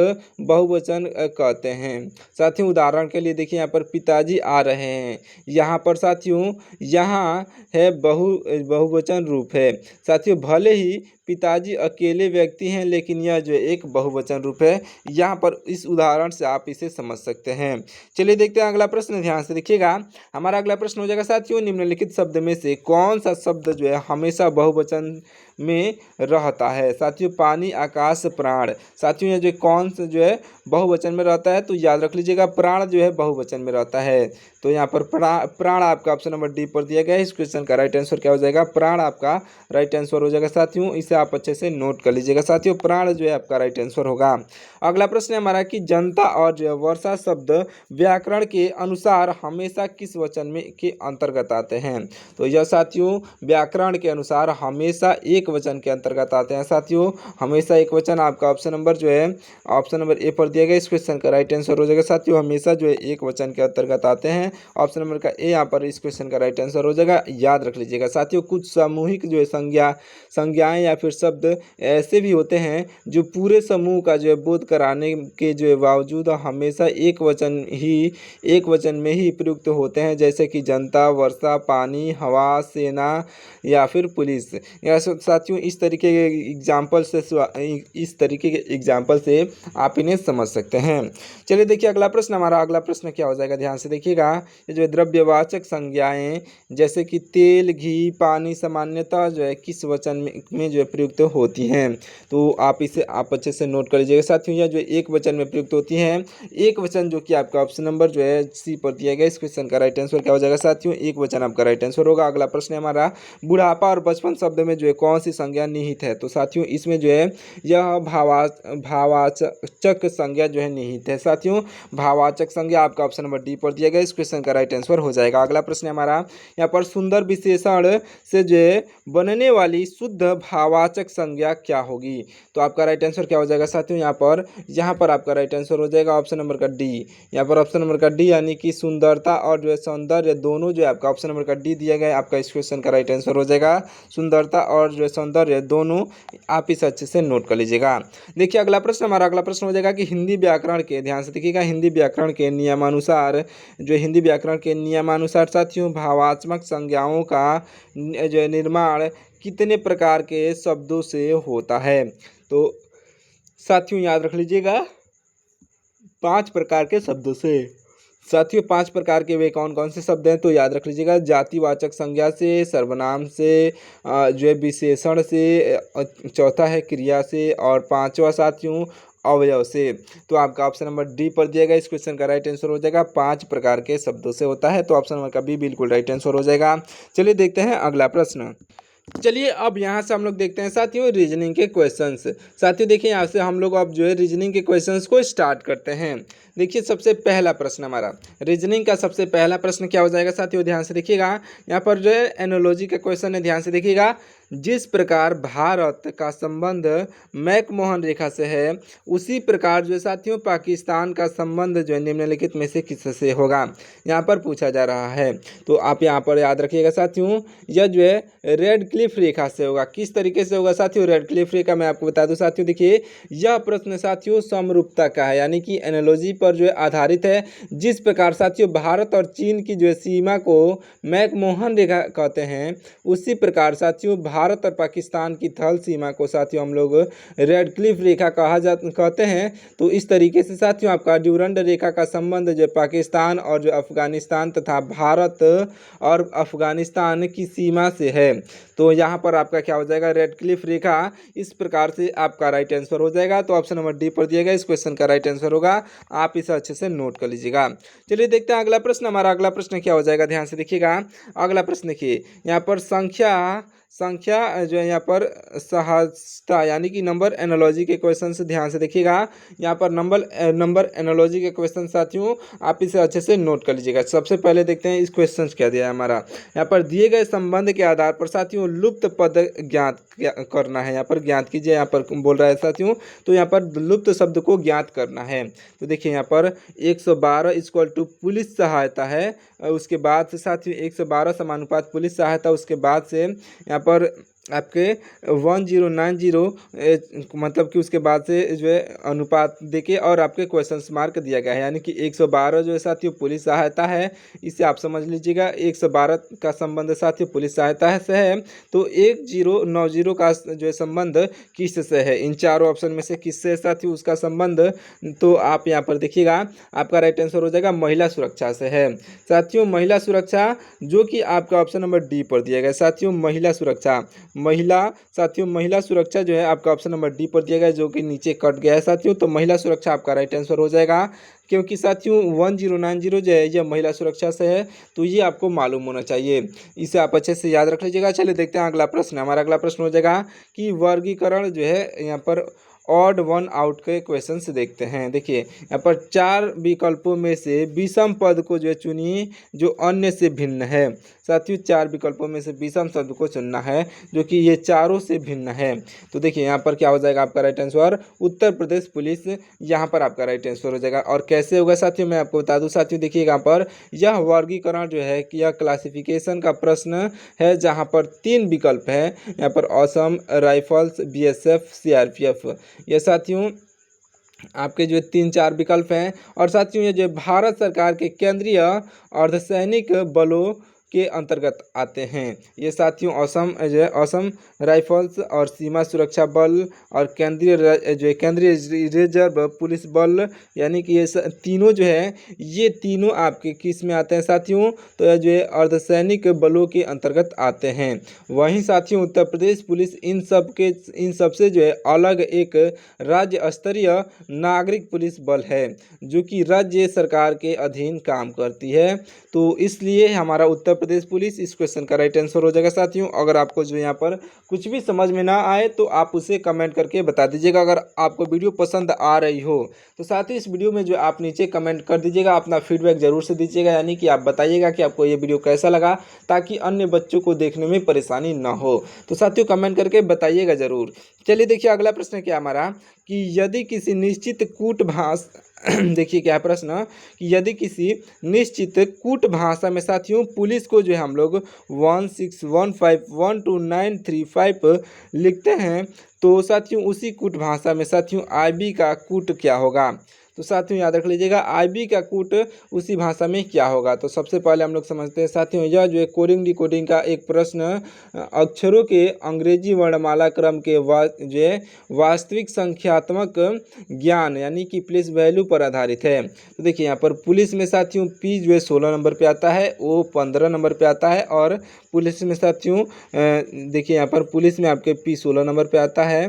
बहुवचन कहते हैं। साथियों उदाहरण के लिए देखिए यहाँ पर पिताजी आ रहे हैं, यहाँ पर साथियों यहाँ है बहुवचन रूप है साथियों, भले ही पिताजी अकेले व्यक्ति हैं लेकिन यह जो एक बहुवचन रूप है। यहाँ पर इस उदाहरण से आप इसे समझ सकते हैं। चलिए देखते हैं अगला प्रश्न, ध्यान से देखिएगा। हमारा अगला प्रश्न हो जाएगा साथियों निम्नलिखित शब्द में से कौन सा शब्द जो है हमेशा बहुवचन में रहता है? साथियों पानी, आकाश, प्राण। साथियों ये जो कौन सा जो है बहुवचन में रहता है तो याद रख लीजिएगा प्राण जो है बहुवचन में रहता है। तो यहाँ पर प्राण आपका ऑप्शन नंबर डी पर दिया गया है, इस क्वेश्चन का राइट आंसर क्या हो जाएगा? प्राण आपका राइट आंसर हो जाएगा साथियों, इसे आप अच्छे से नोट कर लीजिएगा साथियों, प्राण जो है आपका राइट आंसर होगा। अगला प्रश्न है हमारा कि जनता और जो वर्षा शब्द व्याकरण के अनुसार हमेशा किस वचन में के अंतर्गत आते हैं? तो यह साथियों व्याकरण के अनुसार हमेशा एक वचन के अंतर्गत आते हैं साथियों, हमेशा एक वचन आपका ऑप्शन नंबर जो है ऑप्शन नंबर ए पर दिया गया, इस क्वेश्चन का राइट आंसर हो जाएगा साथियों, हमेशा जो है एक वचन के अंतर्गत आते हैं। ऑप्शन नंबर का ए यहाँ पर इस क्वेश्चन का राइट आंसर हो जाएगा, याद रख लीजिएगा साथियों। कुछ सामूहिक जो है संज्ञाएं या फिर शब्द ऐसे भी होते हैं जो पूरे समूह का जो है बोध कराने के जो है बावजूद हमेशा एक वचन में ही प्रयुक्त होते हैं, जैसे कि जनता, वर्षा, पानी, हवा, सेना या फिर पुलिस। या साथियों इस तरीके के एग्जाम्पल से आप इन्हें समझ सकते हैं। चलिए देखिए अगला प्रश्न, हमारा अगला प्रश्न क्या हो जाएगा, ध्यान से देखिएगा। ये जो द्रव्यवाचक संज्ञाएं जैसे कि तेल, घी, पानी सामान्यतः जो है किस वचन में जो है प्रयुक्त होती हैं, तो आप इसे अच्छे से नोट कर लीजिएगा साथियों। यह जो एक वचन में प्रयुक्त होती हैं, एक वचन जो कि आपका ऑप्शन नंबर जो है सी पर दिया गया। इस क्वेश्चन का राइट आंसर क्या हो जाएगा साथियों, एक वचन आपका राइट आंसर होगा। अगला प्रश्न है हमारा, बुढ़ापा और बचपन शब्द में जो है कौन सी संज्ञा निहित है, तो साथियों इसमें जो है यह भावाचक संज्ञा जो है निहित है साथियों। भावाचक संज्ञा आपका ऑप्शन नंबर डी पर दिया गया। इस क्वेश्चन का राइट आंसर हो जाएगा। अगला प्रश्न है हमारा, यहाँ पर सुंदर विशेषण से जो है बनने वाली शुद्ध भावाचक संज्ञा क्या होगी, तो आपका राइट आंसर क्या हो जाएगा साथियों, यहाँ पर आपका राइट आंसर हो जाएगा ऑप्शन नंबर का डी। यहाँ पर ऑप्शन नंबर का डी यानी कि सुंदरता और जो है सौंदर्य दोनों जो है आपका ऑप्शन नंबर का डी दिया गया है, आपका इस क्वेश्चन का राइट आंसर हो जाएगा। सुंदरता और जो है सौंदर्य दोनों आप इसे अच्छे से नोट कर लीजिएगा। देखिए अगला प्रश्न, हमारा अगला प्रश्न हो जाएगा कि हिंदी व्याकरण के, ध्यान से देखिएगा, हिंदी व्याकरण के नियमानुसार साथियों भावात्मक संज्ञाओं का जो है निर्माण कितने प्रकार के शब्दों से होता है, तो साथियों याद रख लीजिएगा 5 प्रकार के शब्दों से। साथियों 5 प्रकार के वे कौन कौन से शब्द हैं, तो याद रख लीजिएगा, जातिवाचक संज्ञा से, सर्वनाम से, जो है विशेषण से, चौथा है क्रिया से, और पांचवा साथियों अवयव से। तो आपका ऑप्शन नंबर डी पर दिया गया। इस क्वेश्चन का राइट आंसर हो जाएगा 5 प्रकार के शब्दों से होता है, तो ऑप्शन नंबर का बी बिल्कुल राइट आंसर हो जाएगा। चलिए देखते हैं अगला प्रश्न। चलिए अब यहाँ से हम लोग देखते हैं साथियों रीजनिंग के क्वेश्चंस। साथियों देखिए यहाँ से हम लोग अब जो है रीजनिंग के क्वेश्चंस को स्टार्ट करते हैं। देखिए सबसे पहला प्रश्न हमारा रीजनिंग का सबसे पहला प्रश्न क्या हो जाएगा साथियों, ध्यान से देखिएगा। यहाँ पर जो है एनोलॉजी का क्वेश्चन है, ध्यान से देखिएगा। जिस प्रकार भारत का संबंध मैकमोहन रेखा से है, उसी प्रकार जो है साथियों पाकिस्तान का संबंध जो है निम्नलिखित में से किससे होगा, यहाँ पर पूछा जा रहा है। तो आप यहाँ पर याद रखिएगा साथियों, यह जो है रेड क्लिफ रेखा से होगा। किस तरीके से होगा साथियों रेड क्लिफ रेखा, मैं आपको बता दूं साथियों। देखिए यह प्रश्न साथियों समरूपता का है, यानी कि एनालॉजी पर जो है आधारित है। जिस प्रकार साथियों भारत और चीन की जो है सीमा को मैकमोहन रेखा कहते हैं, उसी प्रकार साथियों भारत और पाकिस्तान की थल सीमा को साथियों हम लोग रेड क्लिफ रेखा कहते हैं। तो इस तरीके से साथियों आपका ड्यूरंड रेखा का संबंध जो पाकिस्तान और जो अफगानिस्तान तथा भारत और अफगानिस्तान की सीमा से है। तो यहाँ पर आपका क्या हो जाएगा रेड क्लिफ रेखा, इस प्रकार से आपका राइट आंसर हो जाएगा। तो ऑप्शन नंबर डी पर दिया गया इस क्वेश्चन का राइट आंसर होगा, आप इसे अच्छे से नोट कर लीजिएगा। चलिए देखते हैं अगला प्रश्न, हमारा अगला प्रश्न क्या हो जाएगा, ध्यान से देखिएगा। अगला प्रश्न देखिए, यहाँ पर संख्या जो है यहाँ पर सहजता यानी कि नंबर एनालॉजी के क्वेश्चन से ध्यान से देखिएगा। यहाँ पर नंबर एनालॉजी के क्वेश्चन साथियों आप इसे अच्छे से नोट कर लीजिएगा। सबसे पहले देखते हैं इस क्वेश्चन क्या दिया है हमारा। यहाँ पर दिए गए संबंध के आधार पर साथियों लुप्त पद ज्ञात करना है, यहाँ पर ज्ञात कीजिए, यहाँ पर बोल रहा है साथियों। तो यहाँ पर लुप्त शब्द को ज्ञात करना है। तो देखिए यहाँ पर 112 इक्वल टू पुलिस सहायता है, उसके बाद से साथियों 112 समानुपात पुलिस सहायता, उसके बाद से यहाँ पर आपके 1090 मतलब कि उसके बाद से जो है अनुपात देके और आपके क्वेश्चन मार्क दिया गया है, यानी कि 112 जो है साथियों पुलिस सहायता है, इसे आप समझ लीजिएगा। 112 का संबंध साथियों पुलिस सहायता से है, तो 1090 का जो है संबंध किससे है, इन चारों ऑप्शन में से किससे है साथियों उसका संबंध, तो आप यहाँ पर देखिएगा आपका राइट आंसर हो जाएगा महिला सुरक्षा से है साथियों। महिला सुरक्षा जो कि आपका ऑप्शन नंबर डी पर दिया गया साथियों, महिला सुरक्षा महिला सुरक्षा जो है आपका ऑप्शन नंबर डी पर दिया गया, जो कि नीचे कट गया है साथियों। तो महिला सुरक्षा आपका राइट आंसर हो जाएगा, क्योंकि साथियों 1090 जो है यह महिला सुरक्षा से है, तो ये आपको मालूम होना चाहिए, इसे आप अच्छे से याद रख लीजिएगा। चलिए देखते हैं अगला प्रश्न, हमारा अगला प्रश्न हो जाएगा कि वर्गीकरण जो है यहाँ पर ऑड वन आउट के क्वेश्चन से देखते हैं। देखिए यहाँ पर 4 विकल्पों में से विषम पद को जो है चुनिए जो अन्य से भिन्न है। साथियों 4 विकल्पों में से विषम शब्द को चुनना है जो कि ये चारों से भिन्न है। तो देखिए यहाँ पर क्या हो जाएगा आपका right answer Uttar Pradesh police, यहाँ पर आपका राइट आंसर हो जाएगा। और कैसे होगा साथियों मैं आपको बता दूं। साथियों देखिए यहाँ पर यह वर्गीकरण जो है कि यह क्लासिफिकेशन का प्रश्न है जहाँ पर 3 विकल्प है। यहाँ पर असम राइफल्स, बीएसएफ, सीआरपीएफ, ये साथियों आपके जो 3-4 विकल्प हैं। और साथियों ये जो भारत सरकार के केंद्रीय अर्धसैनिक बलों के अंतर्गत आते हैं। ये साथियों असम राइफल्स और सीमा सुरक्षा बल और केंद्रीय रिजर्व पुलिस बल, यानी कि ये तीनों जो है ये तीनों आपके किस में आते हैं साथियों, तो ये जो है अर्धसैनिक बलों के अंतर्गत आते हैं। वहीं साथियों उत्तर प्रदेश पुलिस इन सब से जो है अलग एक राज्य स्तरीय नागरिक पुलिस बल है जो कि राज्य सरकार के अधीन काम करती है। तो इसलिए हमारा उत्तर प्रदेश पुलिस इस क्वेश्चन का राइट आंसर हो जाएगा। साथियों अगर आपको जो यहाँ पर कुछ भी समझ में ना आए तो आप उसे कमेंट करके बता दीजिएगा। अगर आपको वीडियो पसंद आ रही हो तो साथ ही इस वीडियो में जो आप नीचे कमेंट कर दीजिएगा, अपना फीडबैक जरूर से दीजिएगा, यानी कि आप बताइएगा कि आपको ये वीडियो कैसा लगा ताकि अन्य बच्चों को देखने में परेशानी ना हो। तो साथियों कमेंट करके बताइएगा ज़रूर। चलिए देखिए अगला प्रश्न क्या हमारा कि यदि किसी निश्चित कूटभाष देखिए क्या प्रश्न कि यदि किसी निश्चित कूट भाषा में साथियों पुलिस को जो है हम लोग 1615129335 लिखते हैं तो साथियों उसी कूट भाषा में साथियों आईबी का कूट क्या होगा। तो साथियों याद रख लीजिएगा आईबी का कूट उसी भाषा में क्या होगा। तो सबसे पहले हम लोग समझते हैं साथियों यह जो है कोडिंग डिकोडिंग का एक प्रश्न अक्षरों के अंग्रेजी वर्णमाला क्रम के जो है वास्तविक संख्यात्मक ज्ञान यानी कि प्लेस वैल्यू पर आधारित है। तो देखिए यहाँ पर पुलिस में साथियों पी जो है 16 नंबर पे आता है, ओ 15 नंबर पे आता है। और पुलिस में साथियों देखिए यहाँ पर पुलिस में आपके पी 16 नंबर पे आता है,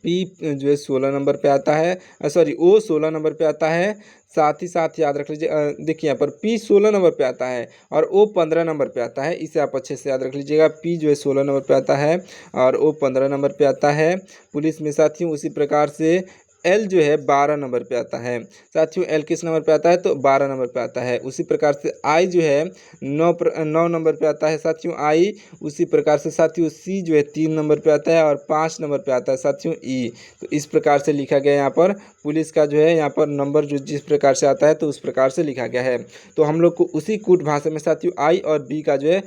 पी जो है 16 नंबर पे आता है, सॉरी ओ 16 नंबर पे आता है। साथ ही साथ याद रख लीजिए देखिए यहाँ पर पी 16 नंबर पे आता है और ओ 15 नंबर पे आता है। इसे आप अच्छे से याद रख लीजिएगा, पी जो है 16 नंबर पे आता है और ओ 15 नंबर पे आता है पुलिस में साथियों। उसी प्रकार से एल जो है 12 नंबर पे आता है साथियों। एल किस नंबर पे आता है तो 12 नंबर पे आता है। उसी प्रकार से आई जो है 9 नंबर पे आता है साथियों आई। उसी प्रकार से साथियों सी जो है 3 नंबर पे आता है और 5 नंबर पे आता है साथियों ई। तो इस प्रकार से लिखा गया यहाँ पर पुलिस का जो है यहाँ पर नंबर जो जिस प्रकार से आता है तो उस प्रकार से लिखा गया है। तो हम लोग को उसी कूट भाषा में साथियों आई और बी का जो है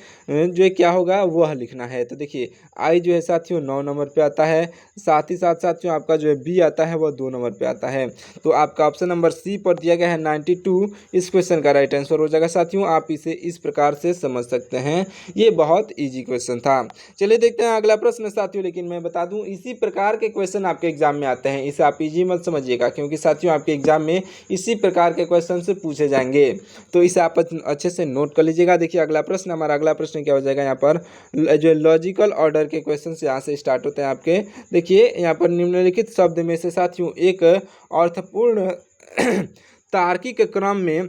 क्या होगा वह लिखना है। तो देखिए आई जो है साथियों 9 नंबर पे आता है, साथ ही साथ साथियों आपका जो है बी आता है वह 2 नंबर पे आता है। तो आपका ऑप्शन नंबर सी पर दिया गया है 92 इस क्वेश्चन का राइट आंसर हो जाएगा। साथियों आप इसे इस प्रकार से समझ सकते हैं, ये बहुत इजी क्वेश्चन था। चलिए देखते हैं अगला प्रश्न साथियों। लेकिन मैं बता दूं इसी प्रकार के क्वेश्चन आपके एग्जाम में आते हैं, इसे आप इजी मत समझिएगा क्योंकि साथियों आपके एग्जाम में इसी प्रकार के क्वेश्चन से पूछे जाएंगे। तो इसे आप अच्छे से नोट कर लीजिएगा। देखिए अगला प्रश्न हमारा अगला प्रश्न क्या हो जाएगा, यहाँ पर जो लॉजिकल ऑर्डर के क्वेश्चन यहाँ से स्टार्ट होते हैं आपके। देखिए यहाँ पर निम्नलिखित शब्द में से साथियों एक अर्थपूर्ण तार्किक क्रम में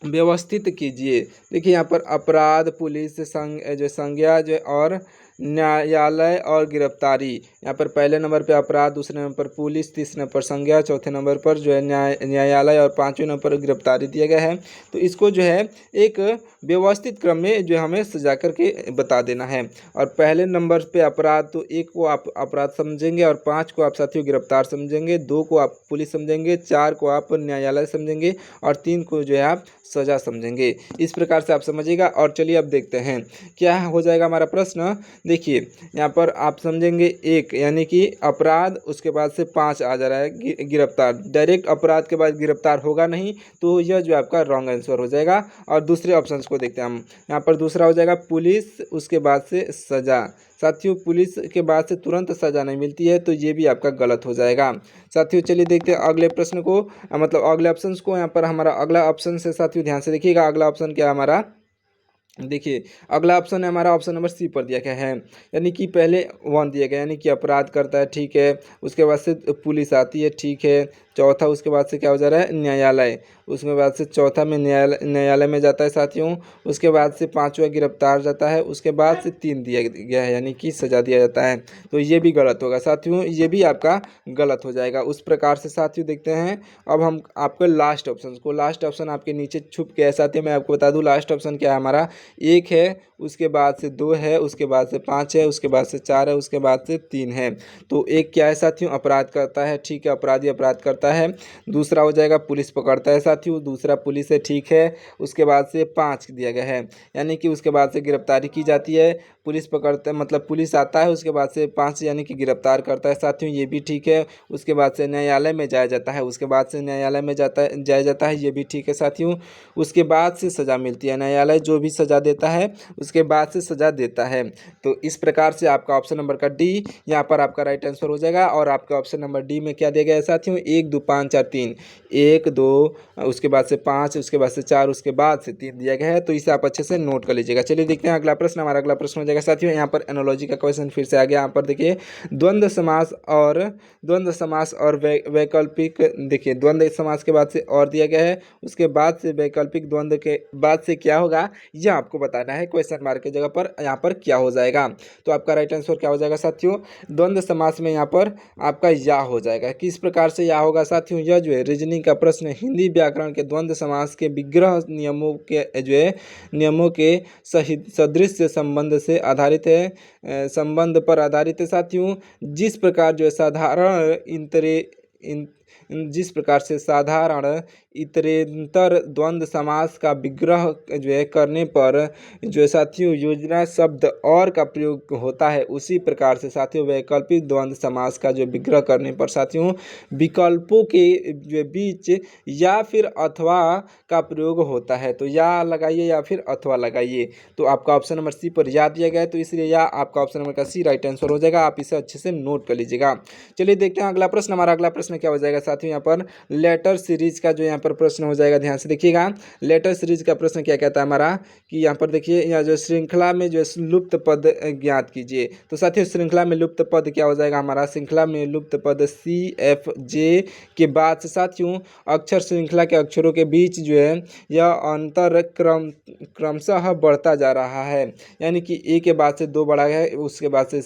व्यवस्थित कीजिए। देखिए यहाँ पर अपराध, पुलिस, संज्ञा जो और न्यायालय और गिरफ्तारी। यहाँ पर पहले नंबर पे अपराध, दूसरे नंबर पर पुलिस, तीसरे नंबर पर संज्ञा, चौथे नंबर पर जो है न्यायालय और पांचवें नंबर पर गिरफ्तारी दिया गया है। तो इसको जो है एक व्यवस्थित क्रम में जो हमें सजा करके बता देना है। और पहले नंबर पे अपराध, तो 1 को आप अपराध समझेंगे और 5 को आप साथियों गिरफ्तार समझेंगे, 2 को आप पुलिस समझेंगे, 4 को आप न्यायालय समझेंगे और 3 को जो है आप सजा समझेंगे। इस प्रकार से आप समझिएगा। और चलिए अब देखते हैं क्या हो जाएगा हमारा प्रश्न। देखिए यहाँ पर आप समझेंगे 1 यानी कि अपराध, उसके बाद से 5 आ जा रहा है गिरफ्तार। डायरेक्ट अपराध के बाद गिरफ्तार होगा नहीं, तो यह जो आपका रॉन्ग आंसर हो जाएगा। और दूसरे ऑप्शन को देखते हैं हम। यहाँ पर दूसरा हो जाएगा पुलिस, उसके बाद से सजा। साथियों पुलिस के बाद से तुरंत सजा नहीं मिलती है, तो ये भी आपका गलत हो जाएगा। साथियों चलिए देखते हैं अगले प्रश्न को, मतलब अगले ऑप्शन को। यहाँ पर हमारा अगला ऑप्शन से साथियों ध्यान से देखिएगा, अगला ऑप्शन क्या है हमारा। देखिए अगला ऑप्शन है हमारा ऑप्शन नंबर सी पर दिया गया है, यानी कि पहले 1 दिया गया यानी कि अपराध करता है, ठीक है। उसके बाद से पुलिस आती है, ठीक है। चौथा उसके बाद से क्या हो जा रहा है, न्यायालय। उसके बाद से चौथा में न्यायालय में जाता है साथियों। उसके बाद से पांचवा गिरफ्तार जाता है। उसके बाद से 3 दिया गया है, यानी कि सजा दिया जाता है। तो ये भी गलत होगा साथियों, ये भी आपका गलत हो जाएगा। उस प्रकार से साथियों देखते हैं अब हम आपके लास्ट ऑप्शन आपके नीचे छुप के है साथियों। मैं आपको बता दूं लास्ट ऑप्शन क्या है हमारा, 1 है, उसके बाद से 2 है, उसके बाद से 5 है, उसके बाद से 4 है, उसके बाद से 3 है। तो एक क्या है साथियों, अपराध करता है, ठीक है, अपराधी अपराध करता है। दूसरा हो जाएगा पुलिस पकड़ता है साथियों, दूसरा पुलिस है, ठीक है। उसके बाद से 5 दिया गया है, यानी कि उसके बाद से गिरफ्तारी की जाती है। पुलिस पकड़ता है मतलब पुलिस आता है, उसके बाद से 5 यानी कि गिरफ्तार करता है साथियों, ये भी ठीक है। उसके बाद से न्यायालय में जाया जाता है, उसके बाद से न्यायालय में जाया जाता है, ये भी ठीक है साथियों। उसके बाद से सज़ा मिलती है, न्यायालय जो भी सज़ा देता है उसके बाद से सज़ा देता है। तो इस प्रकार से आपका ऑप्शन नंबर का डी यहाँ पर आपका राइट आंसर हो जाएगा। और आपका ऑप्शन नंबर डी में क्या दिया गया है साथियों, 1 2 5 4 3, 1 2 उसके बाद से 5, उसके बाद से 4, उसके बाद से 3 दिया गया है। तो इसे आप अच्छे से नोट कर लीजिएगा। चलिए देखते हैं अगला प्रश्न। हमारा अगला प्रश्न हो जाएगा साथियों, यहाँ पर एनोलॉजी का क्वेश्चन फिर से आ गया। यहाँ पर देखिए द्वंद्व समास और वैकल्पिक, देखिए द्वंद्व समास के बाद से और दिया गया है, उसके बाद से वैकल्पिक द्वंद्व के बाद से क्या होगा यह आपको बताना है। क्वेश्चन मार्क की जगह पर यहाँ पर क्या हो जाएगा, तो आपका राइट आंसर क्या हो जाएगा साथियों, द्वंद्व समास में यहाँ पर आपका या हो जाएगा। किस प्रकार से या होगा साथियों, यह जो है रीजनिंग का प्रश्न हिंदी व्याकरण के द्वंद्व समास के विग्रह नियमों के जो है नियमों के सदृश संबंध से आधारित है, संबंध पर आधारित है साथियों। जिस प्रकार जो है जिस प्रकार से साधारण इतरेंतर द्वंद्व समास का विग्रह जो है करने पर जो है साथियों योजना शब्द और का प्रयोग होता है, उसी प्रकार से साथियों वैकल्पिक द्वंद्व समास का जो विग्रह करने पर साथियों विकल्पों के जो बीच या फिर अथवा का प्रयोग होता है। तो या लगाइए या फिर अथवा लगाइए। तो आपका ऑप्शन नंबर सी पर या दिया गया है, तो इसलिए या आपका ऑप्शन नंबर का सी राइट आंसर हो जाएगा। आप इसे अच्छे से नोट कर लीजिएगा। चलिए देखते हैं अगला प्रश्न। हमारा अगला प्रश्न क्या हो जाएगा साथियों, यहाँ पर लेटर सीरीज का जो यहाँ पर प्रश्न हो जाएगा, ध्यान से देखिएगा। लेटर सीरीज का प्रश्न क्या कहता है हमारा कि यहाँ पर देखिए यहाँ जो श्रृंखला में जो लुप्त पद ज्ञात कीजिए। तो साथियों श्रृंखला में लुप्त पद क्या हो जाएगा हमारा, श्रृंखला में लुप्त पद CFJ के बाद से साथियों अक्षर श्रृंखला के अक्षरों के बीच जो है यह अंतर क्रमशः बढ़ता जा रहा है, यानी कि ए के बाद से 2 बढ़ा है, उसके बाद से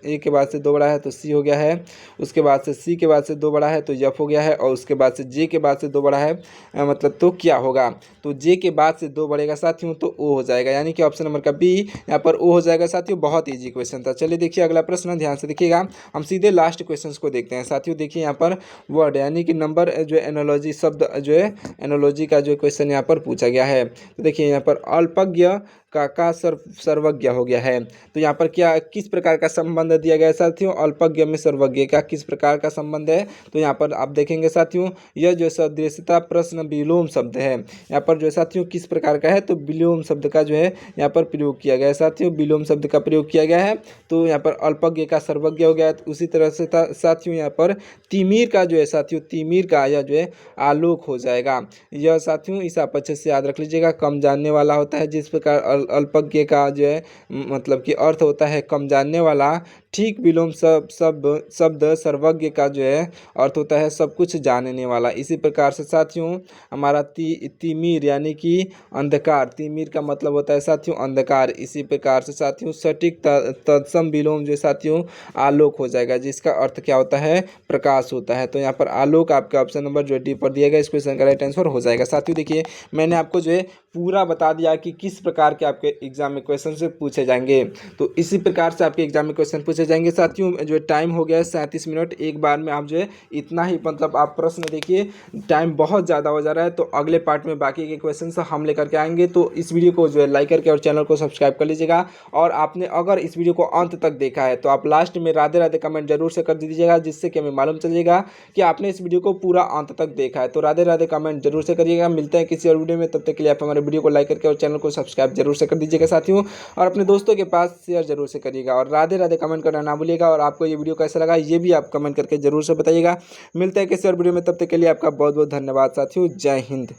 ए के बाद से 2 बढ़ा है तो सी हो गया है, उसके बाद से सी के बाद से 2 बढ़ा है तो एफ हो गया है, और उसके बाद से जे के बाद से 2 बढ़ा है मतलब तो क्या होगा, तो जे के बाद से 2 बढ़ेगा साथियों तो ओ हो जाएगा, यानी कि ऑप्शन नंबर का बी यहाँ पर ओ हो जाएगा साथियों। बहुत ईजी क्वेश्चन था। चलिए देखिए अगला प्रश्न, ध्यान से देखिएगा। हम सीधे लास्ट क्वेश्चन को देखते हैं साथियों। देखिए यहाँ पर वर्ड यानी कि नंबर जो एनोलॉजी शब्द जो है एनोलॉजी का जो क्वेश्चन यहाँ पर पूछा गया है। तो देखिए यहाँ पर अल्पज्ञ का सर्वज्ञ हो गया है। तो यहाँ पर क्या किस प्रकार का संबंध दिया गया है साथियों, अल्पज्ञ में सर्वज्ञ का किस प्रकार का संबंध है। तो यहाँ पर आप देखेंगे साथियों यह जो सदृशता प्रश्न विलोम शब्द है, यहाँ पर जो साथियों किस प्रकार का है, तो विलोम शब्द का जो है यहाँ पर प्रयोग किया गया है साथियों, विलोम शब्द का प्रयोग किया गया है। तो यहाँ पर अल्पज्ञ का सर्वज्ञ हो गया। उसी तरह से साथियों यहाँ पर तिमिर का जो है साथियों तिमिर का यह जो है आलोक हो जाएगा। यह साथियों इसे आप अच्छे से याद रख लीजिएगा, कम जानने वाला होता है। जिस प्रकार अल्पज्ञ का जो है मतलब कि अर्थ होता है कम जानने वाला, ठीक विलोम शब्द सर्वज्ञ का जो है अर्थ होता है सब कुछ जानने वाला। इसी प्रकार से साथियों हमारा तिमिर यानी कि अंधकार, तिमिर का मतलब होता है साथियों अंधकार। इसी प्रकार से साथियों सटीक तत्सम विलोम जो साथियों आलोक हो जाएगा, जिसका अर्थ क्या होता है प्रकाश होता है। तो यहाँ पर आलोक आपका ऑप्शन नंबर जो डी पर दिया गया, इस क्वेश्चन का राइट आंसर हो जाएगा। साथियों देखिए मैंने आपको जो है पूरा बता दिया कि किस प्रकार के आपके एग्जाम में क्वेश्चन से पूछे जाएंगे। तो इसी प्रकार से आपके एग्जाम में क्वेश्चन पूछे जाएंगे साथियों। जो टाइम हो गया है 37 मिनट, एक बार में आप जो है इतना ही मतलब आप प्रश्न देखिए, टाइम बहुत ज़्यादा हो जा रहा है। तो अगले पार्ट में बाकी के क्वेश्चन हम लेकर के आएंगे। तो इस वीडियो को जो है लाइक करके और चैनल को सब्सक्राइब कर लीजिएगा। और आपने अगर इस वीडियो को अंत तक देखा है तो आप लास्ट में राधे राधे कमेंट जरूर से कर दीजिएगा, जिससे कि हमें मालूम चलेगा कि आपने इस वीडियो को पूरा अंत तक देखा है। तो राधे राधे कमेंट जरूर से करिएगा। मिलते हैं किसी और वीडियो में, तब तक के लिए आप हमारे वीडियो को लाइक करके और चैनल को सब्सक्राइब जरूर से कर दीजिएगा साथियों, और अपने दोस्तों के पास शेयर जरूर से करिएगा। और राधे राधे कमेंट करना ना भूलिएगा। और आपको ये वीडियो कैसा लगा ये भी आप कमेंट करके जरूर से बताइएगा। मिलते हैं किसी और वीडियो में, तब तक के लिए आपका बहुत बहुत धन्यवाद साथियों। जय हिंद।